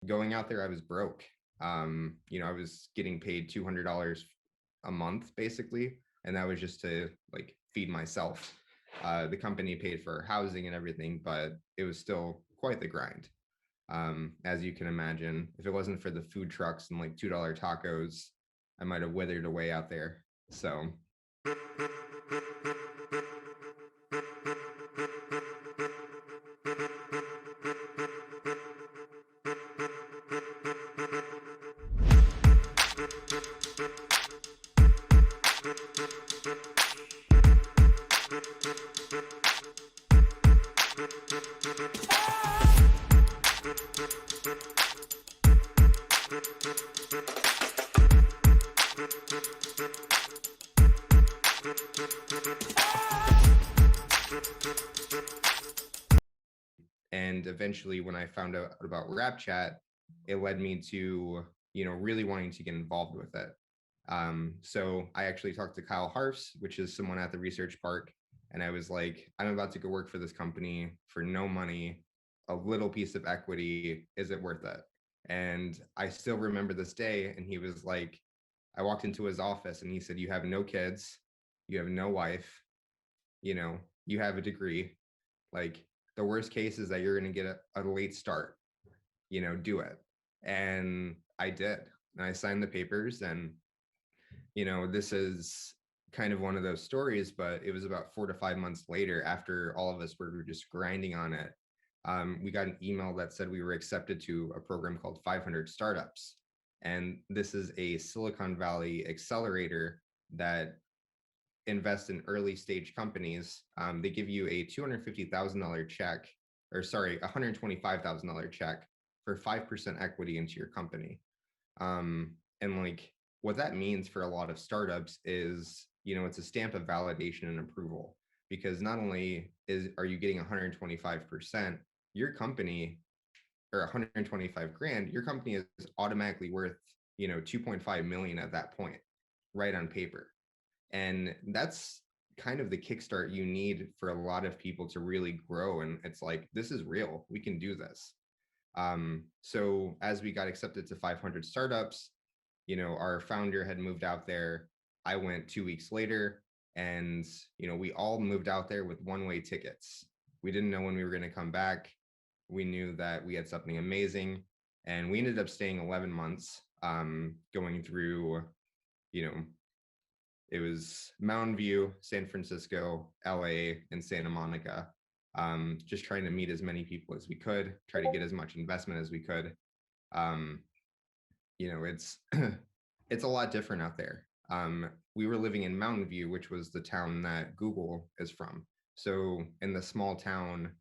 Going out there, I was broke. I was getting paid $200 a month basically, and that was just to like feed myself. The company paid for housing and everything, but it was still quite the grind. As you can imagine, if it wasn't for the food trucks and like $2 tacos, I might have withered away out there. So and eventually when I found out about Rap Chat, it led me to, really wanting to get involved with it. So I actually talked to Kyle Harfs, which is someone at the research park. And I was like, I'm about to go work for this company for no money, a little piece of equity. Is it worth it? And I still remember this day. And he was like, I walked into his office and he said, you have no kids, you have no wife, you have a degree. Like the worst case is that you're going to get a late start, do it. And I did. And I signed the papers. And this is kind of one of those stories, but it was about 4 to 5 months later, after all of us were just grinding on it. We got an email that said we were accepted to a program called 500 Startups. And this is a Silicon Valley accelerator that invests in early stage companies. They give you a $250,000 check, or sorry, $125,000 check for 5% equity into your company. And like what that means for a lot of startups is, it's a stamp of validation and approval, because not only are you getting 125%, your company, or 125 grand, your company is automatically worth, 2.5 million at that point, right on paper. And that's kind of the kickstart you need for a lot of people to really grow. And it's like, this is real, we can do this. So as we got accepted to 500 startups, our founder had moved out there. I went 2 weeks later, and, we all moved out there with one-way tickets. We didn't know when we were going to come back. We knew that we had something amazing, and we ended up staying 11 months, going through, you know, it was Mountain View, San Francisco, LA, and Santa Monica. Just trying to meet as many people as we could, try to get as much investment as we could. Um, it's it's a lot different out there. We were living in Mountain View, which was the town that Google is from. So in the small town,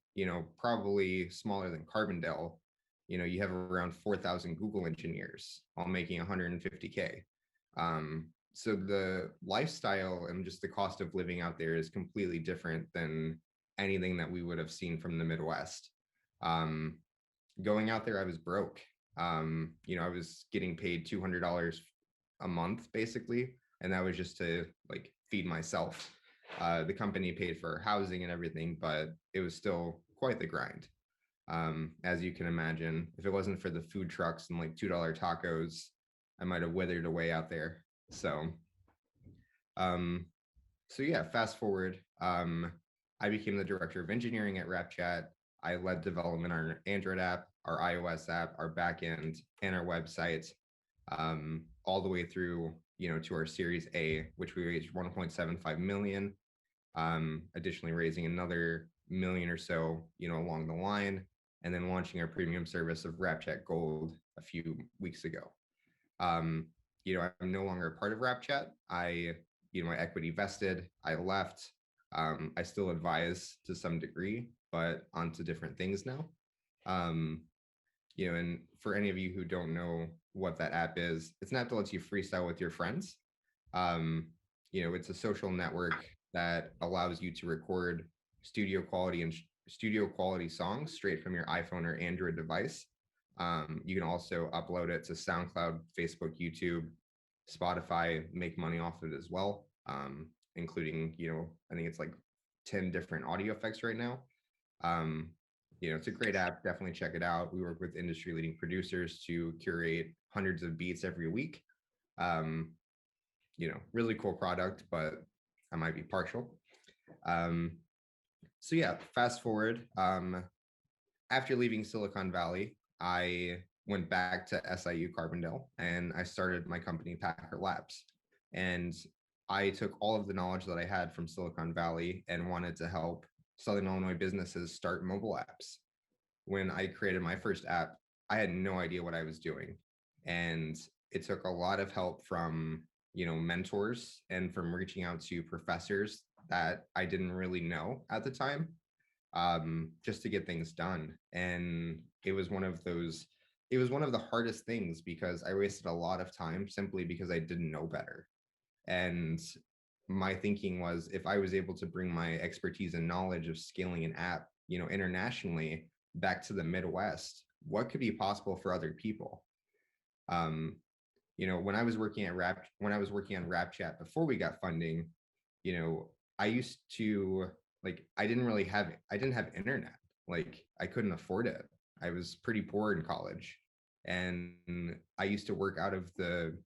probably smaller than Carbondale, you have around 4,000 Google engineers, all making 150K. So the lifestyle and just the cost of living out there is completely different than anything that we would have seen from the Midwest. Um, Going out there, I was broke. I was getting paid $200 a month basically, and that was just to like feed myself. The company paid for housing and everything, but it was still quite the grind. As you can imagine, if it wasn't for the food trucks and like $2 tacos, I might have withered away out there. So, um, so yeah, fast forward. I became the director of engineering at RapChat. I led development on our Android app, our iOS app, our backend, and our website, all the way through, to our Series A, which we raised 1.75 million. Additionally, raising another million or so, along the line, and then launching our premium service of RapChat Gold a few weeks ago. I'm no longer a part of RapChat. My equity vested. I left. I still advise to some degree, but onto different things now. And for any of you who don't know what that app is, it's an app that lets you freestyle with your friends. It's a social network that allows you to record studio quality songs straight from your iPhone or Android device. You can also upload it to SoundCloud, Facebook, YouTube, Spotify, make money off of it as well, including, I think it's like 10 different audio effects right now. It's a great app. Definitely check it out. We work with industry leading producers to curate hundreds of beats every week. Um, really cool product, but I might be partial. Um, so yeah, fast forward. After leaving Silicon Valley, I went back to SIU Carbondale and I started my company Packer Labs. And I took all of the knowledge that I had from Silicon Valley and wanted to help Southern Illinois businesses start mobile apps. When I created my first app, I had no idea what I was doing. And it took a lot of help from, mentors and from reaching out to professors that I didn't really know at the time, just to get things done. And it was one of the hardest things because I wasted a lot of time simply because I didn't know better. And my thinking was if I was able to bring my expertise and knowledge of scaling an app, internationally back to the Midwest, what could be possible for other people? Um, when I was working at when I was working on Rap Chat before we got funding, I used to I didn't have internet. Like I couldn't afford it. I was pretty poor in college. And I used to work out of the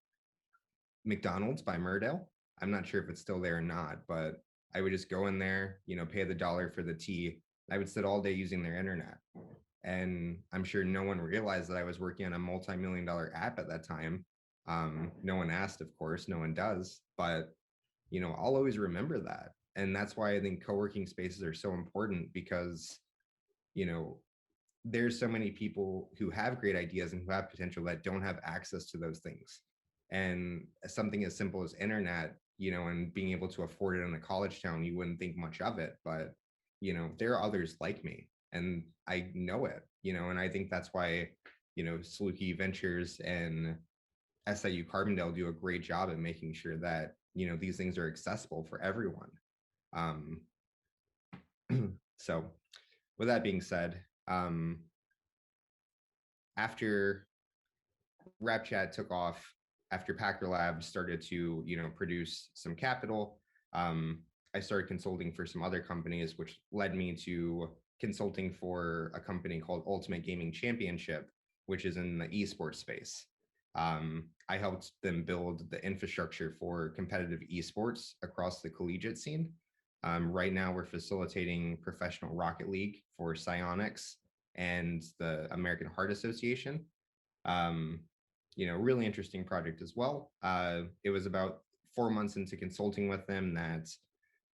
McDonald's by Murdale. I'm not sure if it's still there or not, but I would just go in there, pay the dollar for the tea. I would sit all day using their internet. And I'm sure no one realized that I was working on a multi-million-dollar app at that time. No one asked, of course, no one does, but I'll always remember that. And that's why I think co-working spaces are so important because, you know, there's so many people who have great ideas and who have potential that don't have access to those things. And something as simple as internet, and being able to afford it in a college town, you wouldn't think much of it, but there are others like me and I know it, and I think that's why, SIUC Ventures and SIU Carbondale do a great job at making sure that, these things are accessible for everyone. Um, so with that being said, after Rap Chat took off, after Packer Labs started to, produce some capital, I started consulting for some other companies, which led me to consulting for a company called Ultimate Gaming Championship, which is in the esports space. I helped them build the infrastructure for competitive esports across the collegiate scene. Right now, we're facilitating professional Rocket League for Psionics and the American Heart Association. Um, really interesting project as well. It was about 4 months into consulting with them that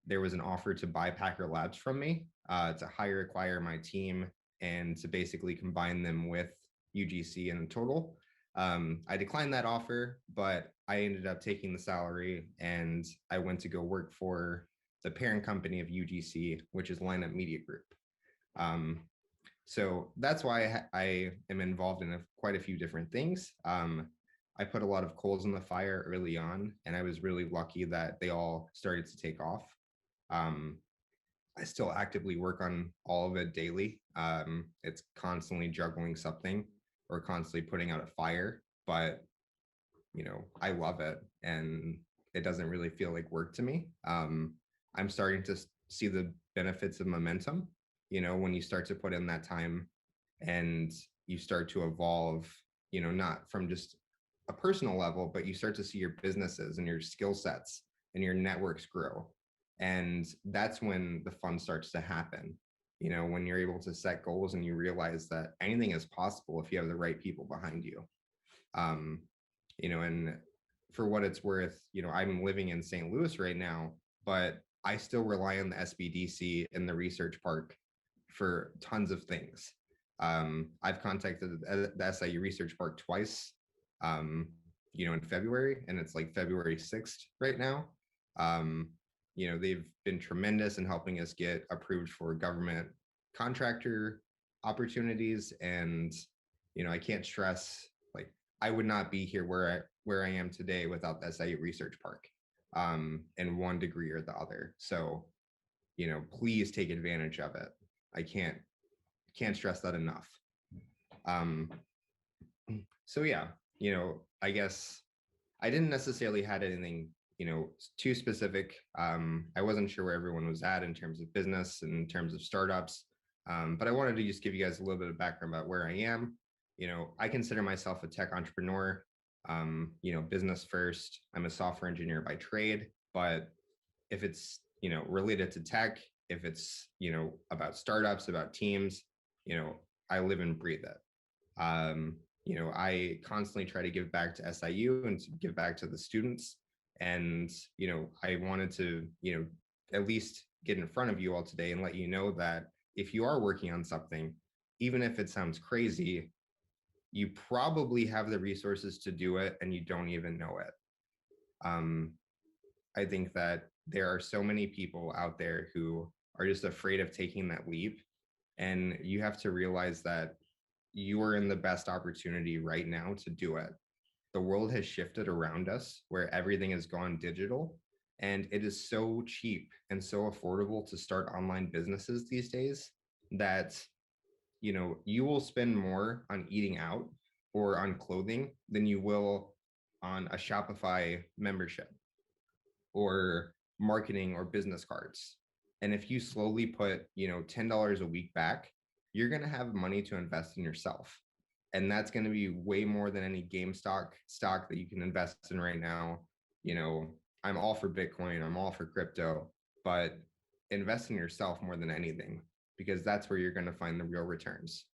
there was an offer to buy Packer Labs from me, to acquire my team and to basically combine them with UGC in total. I declined that offer, but I ended up taking the salary and I went to go work for the parent company of UGC, which is Lineup Media Group. So that's why I am involved in quite a few different things. I put a lot of coals in the fire early on, and I was really lucky that they all started to take off. Um, I still actively work on all of it daily. It's constantly juggling something or constantly putting out a fire, but I love it and it doesn't really feel like work to me. I'm starting to see the benefits of momentum, when you start to put in that time and you start to evolve, not from just a personal level, but you start to see your businesses and your skill sets and your networks grow. And that's when the fun starts to happen, when you're able to set goals and you realize that anything is possible if you have the right people behind you. Um, and for what it's worth, I'm living in St. Louis right now, but I still rely on the SBDC and the research park for tons of things. I've contacted the SIU Research Park twice, in February, and it's like February 6th right now. They've been tremendous in helping us get approved for government contractor opportunities. And, I can't stress, like, I would not be here where I am today without the SIU Research Park, in one degree or the other. So, please take advantage of it. I can't stress that enough. So yeah, I guess I didn't necessarily had anything, too specific. I wasn't sure where everyone was at in terms of business and in terms of startups. But I wanted to just give you guys a little bit of background about where I am. You know, I consider myself a tech entrepreneur, you know, business first. I'm a software engineer by trade, but if it's, you know, related to tech, if it's, you know, about startups, about teams, you know, I live and breathe it. You know, I constantly try to give back to SIU and to give back to the students. And, you know, I wanted to, you know, at least get in front of you all today and let you know that if you are working on something, even if it sounds crazy, you probably have the resources to do it and you don't even know it. Um, I think that there are so many people out there who are just afraid of taking that leap. And you have to realize that you are in the best opportunity right now to do it. The world has shifted around us where everything has gone digital, and it is so cheap and so affordable to start online businesses these days that, you know, you will spend more on eating out or on clothing than you will on a Shopify membership or marketing or business cards. And if you slowly put, you know, $10 a week back, you're going to have money to invest in yourself. And that's going to be way more than any stock that you can invest in right now. You know, I'm all for Bitcoin, I'm all for crypto, but invest in yourself more than anything, because that's where you're going to find the real returns.